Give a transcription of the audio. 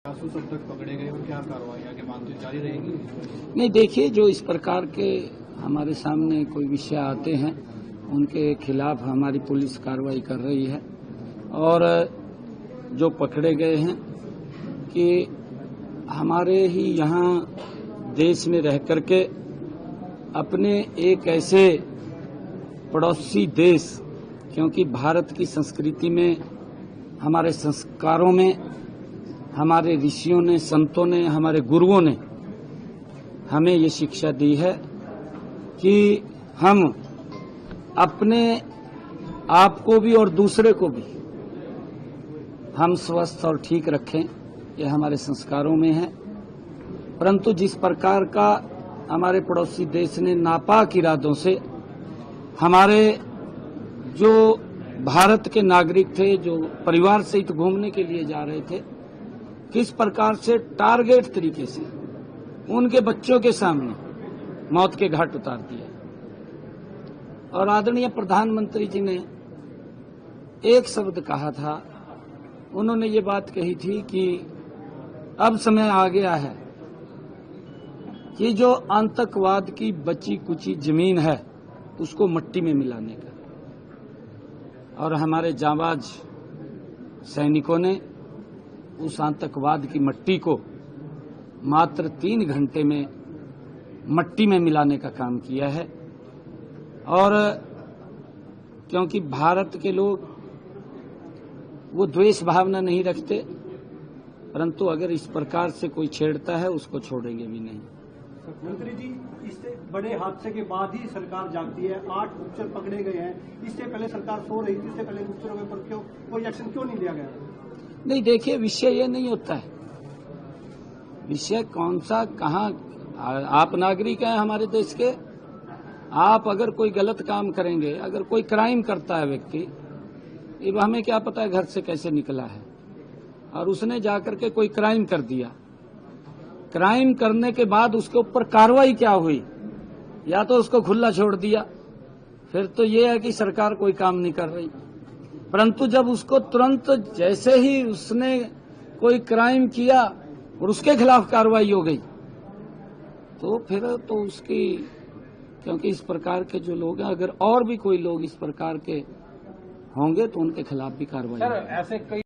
जासूस अब तक पकड़े गए और क्या कार्रवाई आगे मानते जारी रहेगी? नहीं, देखिए, जो इस प्रकार के हमारे सामने कोई विषय आते हैं उनके खिलाफ हमारी पुलिस कार्रवाई कर रही है। और जो पकड़े गए हैं कि हमारे ही यहाँ देश में रह करके अपने एक ऐसे पड़ोसी देश, क्योंकि भारत की संस्कृति में, हमारे संस्कारों में, हमारे ऋषियों ने, संतों ने, हमारे गुरुओं ने हमें ये शिक्षा दी है कि हम अपने आप को भी और दूसरे को भी हम स्वस्थ और ठीक रखें, ये हमारे संस्कारों में है। परंतु जिस प्रकार का हमारे पड़ोसी देश ने नापाक इरादों से हमारे जो भारत के नागरिक थे, जो परिवार सहित घूमने के लिए जा रहे थे, किस प्रकार से टारगेट तरीके से उनके बच्चों के सामने मौत के घाट उतार दिया। और आदरणीय प्रधानमंत्री जी ने एक शब्द कहा था, उन्होंने ये बात कही थी कि अब समय आ गया है कि जो आतंकवाद की बची कुची जमीन है उसको मिट्टी में मिलाने का। और हमारे जांबाज सैनिकों ने उस आतंकवाद की मिट्टी को मात्र 3 घंटे में मिट्टी में मिलाने का काम किया है। और क्योंकि भारत के लोग वो द्वेष भावना नहीं रखते, परंतु अगर इस प्रकार से कोई छेड़ता है उसको छोड़ेंगे भी नहीं। मंत्री जी, इससे बड़े हादसे के बाद ही सरकार जागती है। 8 गुप्तचर पकड़े गए हैं, इससे पहले सरकार सो रही थी, इससे पहले गुप्तचरों के ऊपर क्यों कोई एक्शन क्यों नहीं लिया गया? नहीं, देखिए, विषय ये नहीं होता है। विषय कौन सा, कहाँ, आप नागरिक हैं हमारे देश के। आप अगर कोई गलत काम करेंगे, अगर कोई क्राइम करता है व्यक्ति, ये हमें क्या पता है घर से कैसे निकला है, और उसने जाकर के कोई क्राइम कर दिया। क्राइम करने के बाद उसके ऊपर कार्रवाई क्या हुई, या तो उसको खुला छोड़ दिया, फिर तो ये है कि सरकार कोई काम नहीं कर रही। परंतु जब उसको तुरंत, जैसे ही उसने कोई क्राइम किया और उसके खिलाफ कार्रवाई हो गई, तो फिर तो उसकी, क्योंकि इस प्रकार के जो लोग हैं, अगर और भी कोई लोग इस प्रकार के होंगे तो उनके खिलाफ भी कार्रवाई। सर, ऐसे कई